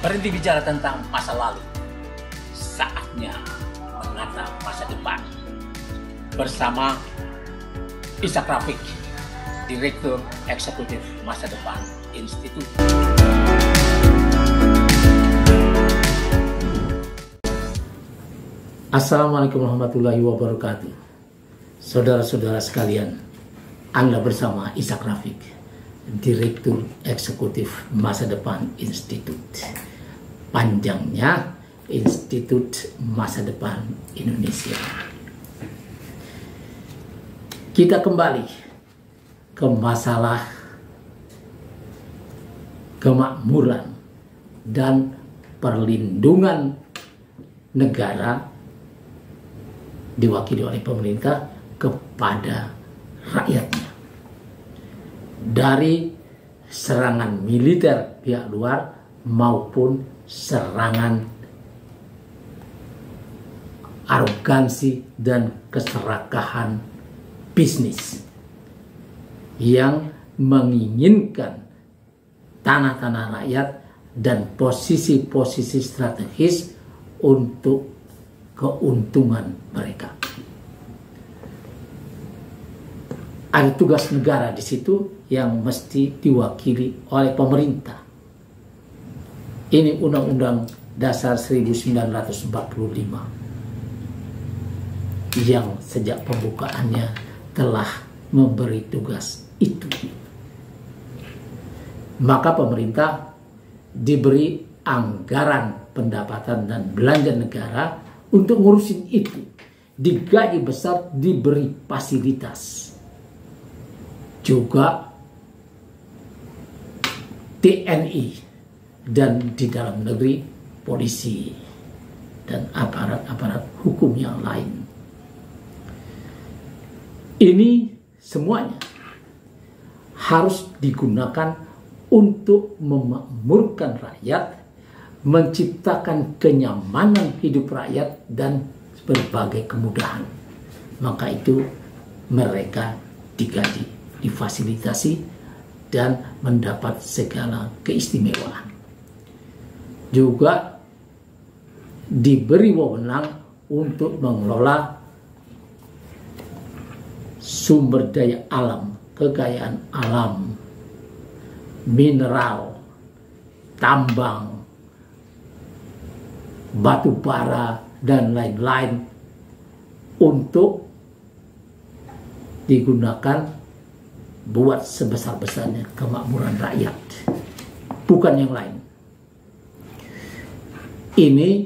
Berhenti bicara tentang masa lalu. Saatnya menatap masa depan. Bersama Ishak Rafiq, Direktur Eksekutif Masa Depan Institut. Assalamualaikum warahmatullahi wabarakatuh. Saudara-saudara sekalian, Anda bersama Ishak Rafiq, Direktur Eksekutif Masa Depan Institut. Panjangnya Institut Masa Depan Indonesia. Kita kembali ke masalah kemakmuran dan perlindungan negara diwakili oleh pemerintah kepada rakyatnya dari serangan militer pihak luar maupun serangan arogansi dan keserakahan bisnis yang menginginkan tanah-tanah rakyat dan posisi-posisi strategis untuk keuntungan mereka. Ada tugas negara di situ yang mesti diwakili oleh pemerintah. Ini Undang-Undang Dasar 1945 yang sejak pembukaannya telah memberi tugas itu. Maka pemerintah diberi anggaran pendapatan dan belanja negara untuk ngurusin itu. Digaji besar, diberi fasilitas. Juga TNI dan di dalam negeri polisi dan aparat-aparat hukum yang lain. Ini semuanya harus digunakan untuk memakmurkan rakyat, menciptakan kenyamanan hidup rakyat dan berbagai kemudahan. Maka itu mereka digaji, difasilitasi dan mendapat segala keistimewaan. Juga diberi wewenang untuk mengelola sumber daya alam, kekayaan alam, mineral, tambang, batu bara, dan lain-lain untuk digunakan buat sebesar-besarnya kemakmuran rakyat, bukan yang lain. Ini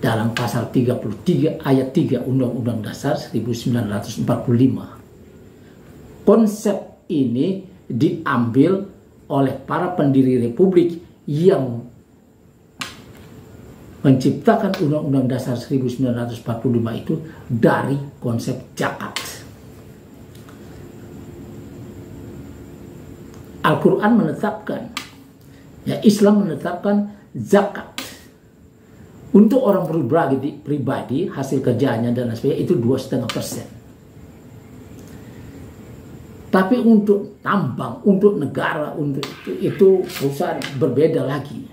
dalam pasal 33 ayat 3 Undang-Undang Dasar 1945. Konsep ini diambil oleh para pendiri republik yang menciptakan Undang-Undang Dasar 1945 itu dari konsep zakat. Al-Quran menetapkan, ya Islam menetapkan zakat untuk orang pribadi hasil kerjaannya dan sebagainya itu 2,5%. Tapi untuk tambang, untuk negara, untuk itu perusahaan berbeda lagi.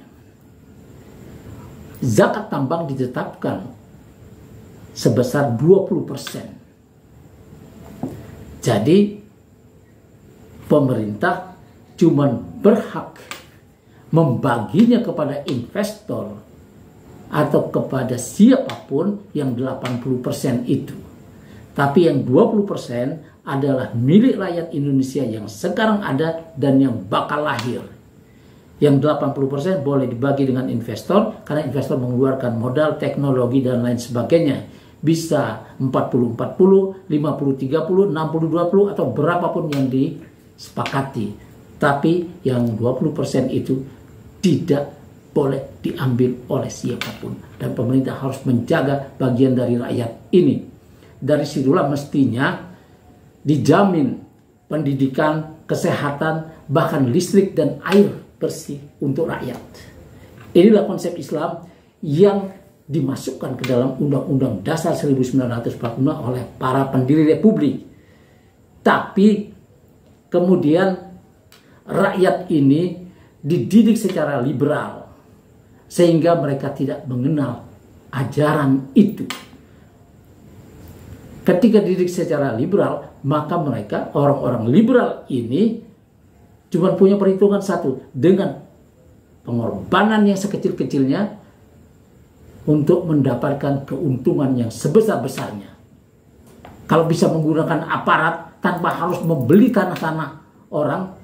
Zakat tambang ditetapkan sebesar 20%. Jadi pemerintah cuma berhak membaginya kepada investor atau kepada siapapun yang 80% itu. Tapi yang 20% adalah milik rakyat Indonesia yang sekarang ada dan yang bakal lahir. Yang 80% boleh dibagi dengan investor karena investor mengeluarkan modal, teknologi dan lain sebagainya. Bisa 40-40, 50-30, 60-20 atau berapapun yang disepakati. Tapi yang 20% itu tidak boleh diambil oleh siapapun. Dan pemerintah harus menjaga bagian dari rakyat ini. Dari situlah mestinya dijamin pendidikan, kesehatan, bahkan listrik dan air bersih untuk rakyat. Inilah konsep Islam yang dimasukkan ke dalam Undang-Undang Dasar 1945 oleh para pendiri republik. Tapi kemudian rakyat ini dididik secara liberal sehingga mereka tidak mengenal ajaran itu. Ketika dididik secara liberal, maka mereka, orang-orang liberal ini cuma punya perhitungan satu, dengan pengorbanan yang sekecil-kecilnya untuk mendapatkan keuntungan yang sebesar-besarnya. Kalau bisa menggunakan aparat tanpa harus membeli tanah-tanah orang,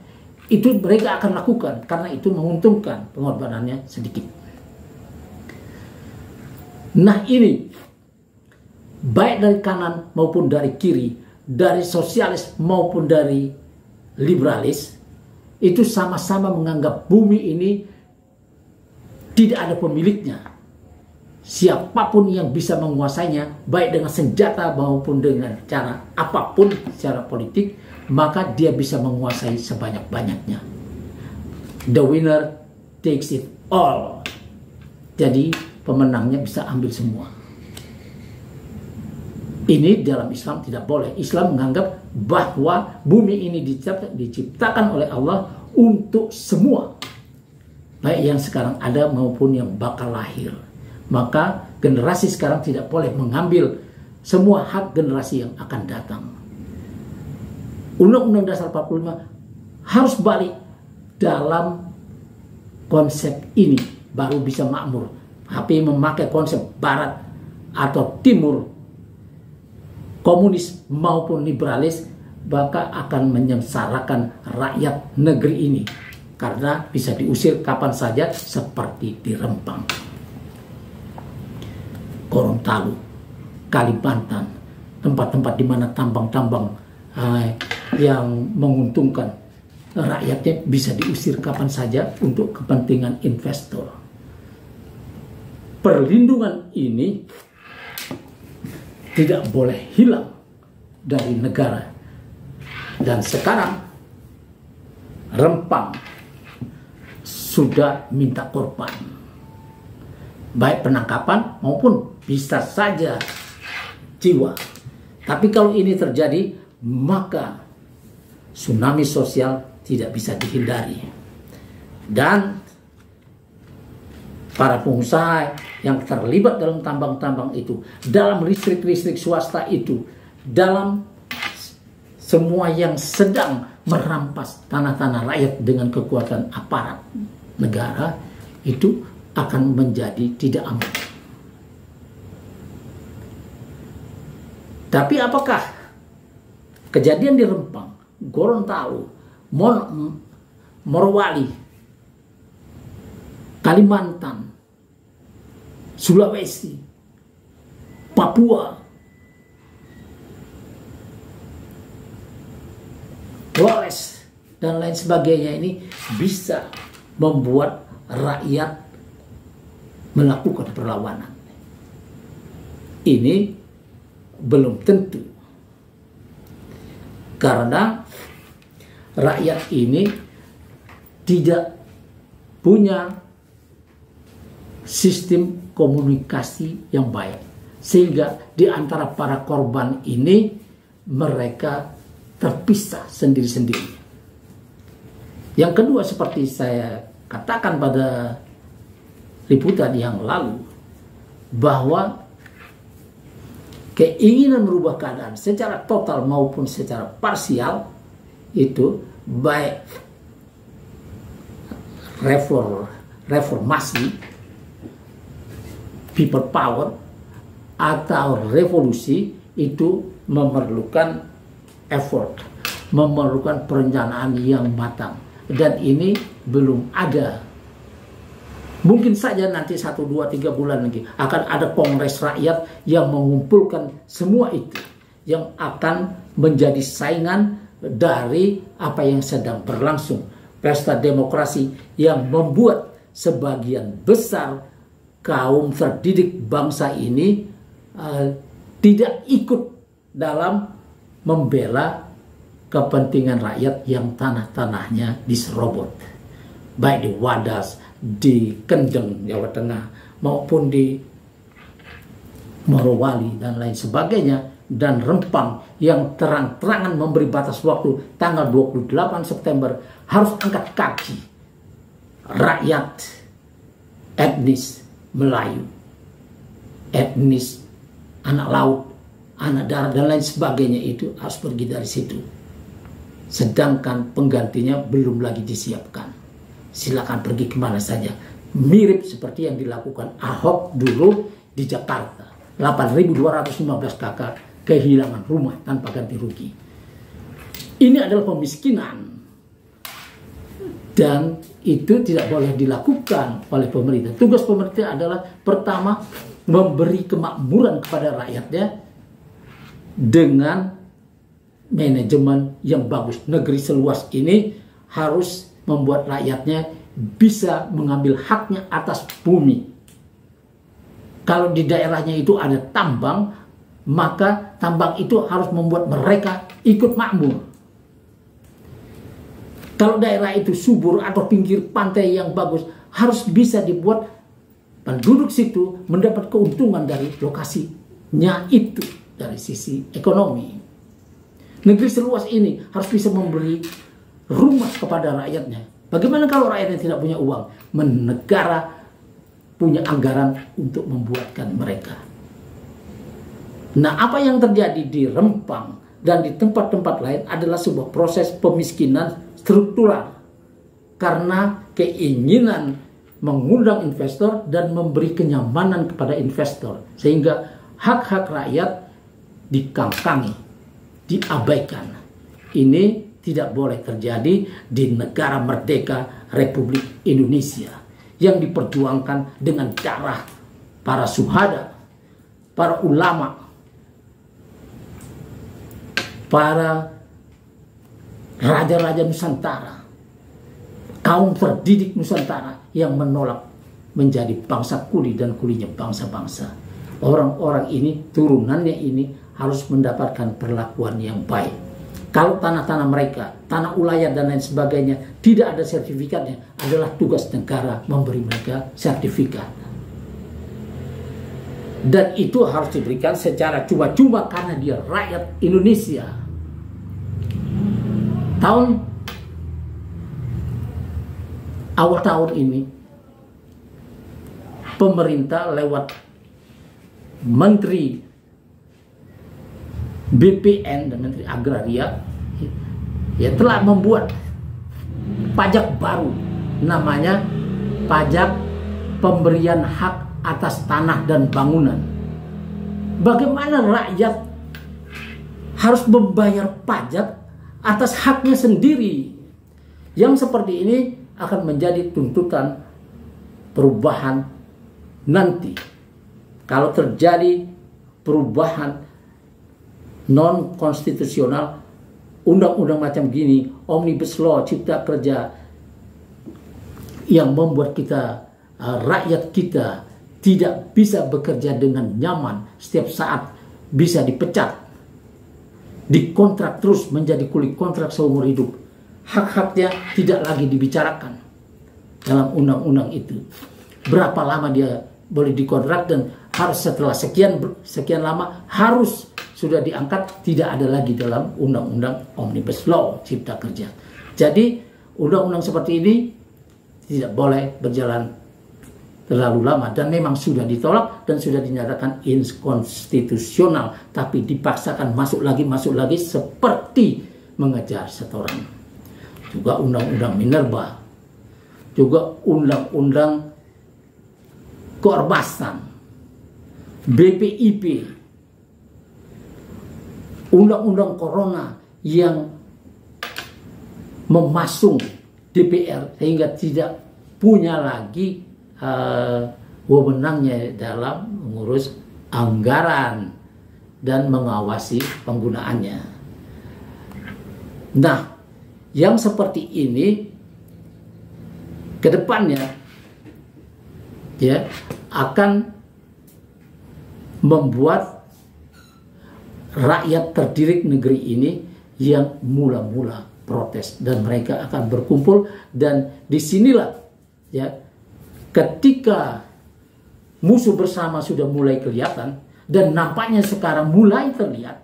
itu mereka akan lakukan karena itu menguntungkan, pengorbanannya sedikit. Nah ini, baik dari kanan maupun dari kiri, dari sosialis maupun dari liberalis, itu sama-sama menganggap bumi ini tidak ada pemiliknya. Siapapun yang bisa menguasainya, baik dengan senjata maupun dengan cara apapun secara politik, maka dia bisa menguasai sebanyak-banyaknya. The winner takes it all. Jadi pemenangnya bisa ambil semua. Ini dalam Islam tidak boleh. Islam menganggap bahwa bumi ini diciptakan oleh Allah untuk semua, baik yang sekarang ada maupun yang bakal lahir. Maka generasi sekarang tidak boleh mengambil semua hak generasi yang akan datang. Undang-Undang Dasar 45 harus balik dalam konsep ini baru bisa makmur. Tapi memakai konsep barat atau timur, komunis maupun liberalis, maka akan menyengsarakan rakyat negeri ini karena bisa diusir kapan saja seperti di Rempang, Gorontalo, Kalimantan, tempat-tempat di mana tambang-tambang yang menguntungkan rakyatnya bisa diusir kapan saja untuk kepentingan investor. Perlindungan ini tidak boleh hilang dari negara. Dan sekarang Rempang sudah minta korban, baik penangkapan maupun bisa saja jiwa. Tapi kalau ini terjadi, maka tsunami sosial tidak bisa dihindari. Dan para pengusaha yang terlibat dalam tambang-tambang itu, dalam listrik-listrik swasta itu, dalam semua yang sedang merampas tanah-tanah rakyat dengan kekuatan aparat negara, itu akan menjadi tidak aman. Tapi apakah kejadian di Rempang, Gorontalo, Morowali, Kalimantan, Sulawesi, Papua, Flores, dan lain sebagainya ini bisa membuat rakyat melakukan perlawanan? Ini belum tentu, karena rakyat ini tidak punya sistem komunikasi yang baik, sehingga di antara para korban ini mereka terpisah sendiri-sendiri. Yang kedua, seperti saya katakan pada liputan yang lalu, bahwa keinginan merubah keadaan secara total maupun secara parsial itu, baik reformasi, people power, atau revolusi, itu memerlukan effort, memerlukan perencanaan yang matang. Dan ini belum ada. Mungkin saja nanti 1, 2, 3 bulan lagi akan ada kongres rakyat yang mengumpulkan semua itu, yang akan menjadi saingan dari apa yang sedang berlangsung, pesta demokrasi yang membuat sebagian besar kaum terdidik bangsa ini tidak ikut dalam membela kepentingan rakyat yang tanah-tanahnya diserobot, baik di Wadas, di Kendeng, Jawa Tengah, maupun di Morowali dan lain sebagainya, dan Rempang yang terang-terangan memberi batas waktu tanggal 28 September harus angkat kaki rakyat etnis Melayu, etnis anak laut, anak darat dan lain sebagainya itu harus pergi dari situ. Sedangkan penggantinya belum lagi disiapkan. Silakan pergi kemana saja. Mirip seperti yang dilakukan Ahok dulu di Jakarta. 8.215 kakak kehilangan rumah tanpa ganti rugi. Ini adalah pemiskinan. Dan itu tidak boleh dilakukan oleh pemerintah. Tugas pemerintah adalah pertama memberi kemakmuran kepada rakyatnya dengan manajemen yang bagus. Negeri seluas ini harus membuat rakyatnya bisa mengambil haknya atas bumi. Kalau di daerahnya itu ada tambang, maka tambang itu harus membuat mereka ikut makmur. Kalau daerah itu subur atau pinggir pantai yang bagus, harus bisa dibuat penduduk situ mendapat keuntungan dari lokasinya itu dari sisi ekonomi. Negeri seluas ini harus bisa memberi rumah kepada rakyatnya. Bagaimana kalau rakyatnya tidak punya uang? Negara punya anggaran untuk membuatkan mereka. Nah, apa yang terjadi di Rempang dan di tempat-tempat lain adalah sebuah proses pemiskinan struktural karena keinginan mengundang investor dan memberi kenyamanan kepada investor sehingga hak-hak rakyat dikangkangi, diabaikan. Ini tidak boleh terjadi di negara merdeka Republik Indonesia yang diperjuangkan dengan darah para syuhada, para ulama, para raja-raja Nusantara, kaum terdidik Nusantara yang menolak menjadi bangsa kuli dan kulinya bangsa-bangsa. Orang-orang ini, turunannya ini harus mendapatkan perlakuan yang baik. Kalau tanah-tanah mereka, tanah ulayat dan lain sebagainya tidak ada sertifikatnya, adalah tugas negara memberi mereka sertifikat. Dan itu harus diberikan secara cuma-cuma karena dia rakyat Indonesia. Awal tahun ini pemerintah lewat Menteri BPN dan Menteri Agraria ya telah membuat pajak baru namanya pajak pemberian hak atas tanah dan bangunan. Bagaimana rakyat harus membayar pajak atas haknya sendiri? Yang seperti ini akan menjadi tuntutan perubahan nanti. Kalau terjadi perubahan non-konstitusional, undang-undang macam gini, omnibus law, cipta kerja, yang membuat kita, rakyat kita tidak bisa bekerja dengan nyaman, setiap saat bisa dipecat, dikontrak terus menjadi kuli kontrak seumur hidup. Hak-haknya tidak lagi dibicarakan dalam undang-undang itu. Berapa lama dia boleh dikontrak dan harus setelah sekian lama harus sudah diangkat, tidak ada lagi dalam undang-undang omnibus law cipta kerja. Jadi undang-undang seperti ini tidak boleh berjalan terlalu lama dan memang sudah ditolak dan sudah dinyatakan inkonstitusional, tapi dipaksakan masuk lagi seperti mengejar setoran. Juga undang-undang Minerba, juga undang-undang keormasan, BPIP, undang-undang corona yang memasung DPR sehingga tidak punya lagi wewenangnya dalam mengurus anggaran dan mengawasi penggunaannya. Nah, yang seperti ini ke depannya ya akan membuat rakyat terdidik negeri ini yang mula-mula protes dan mereka akan berkumpul, dan disinilah ya ketika musuh bersama sudah mulai kelihatan dan nampaknya sekarang mulai terlihat,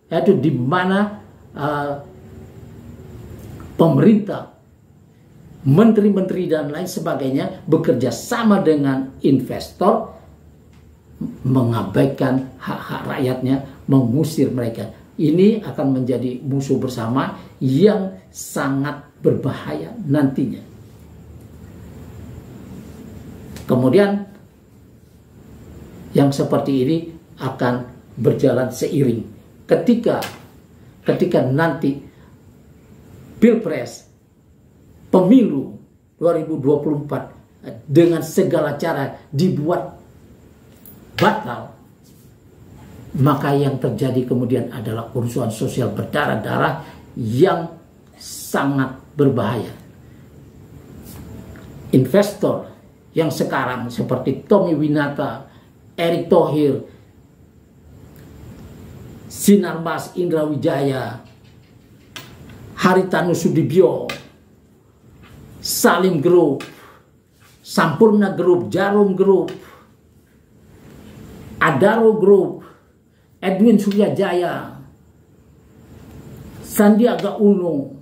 yaitu di mana pemerintah menteri-menteri dan lain sebagainya bekerja sama dengan investor, mengabaikan hak-hak rakyatnya, mengusir mereka. Ini akan menjadi musuh bersama yang sangat berbahaya nantinya. Kemudian yang seperti ini akan berjalan seiring ketika nanti Pilpres, pemilu 2024 dengan segala cara dibuat batal, maka yang terjadi kemudian adalah kerusuhan sosial berdarah-darah yang sangat berbahaya. Investor yang sekarang seperti Tommy Winata, Erick Thohir, Sinarmas Indra Wijaya, Haritanu Sudibyo, Salim Group, Sampurna Group, Jarum Group, Adaro Group, Edwin Suryajaya, Sandiaga Uno,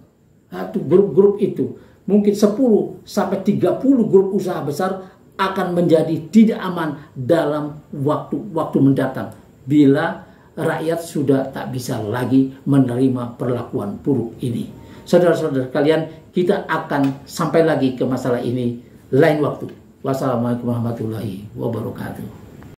grup-grup itu mungkin 10 sampai 30 grup usaha besar akan menjadi tidak aman dalam waktu mendatang bila rakyat sudah tak bisa lagi menerima perlakuan buruk ini. Saudara-saudara kalian, kita akan sampai lagi ke masalah ini lain waktu. Wassalamualaikum warahmatullahi wabarakatuh.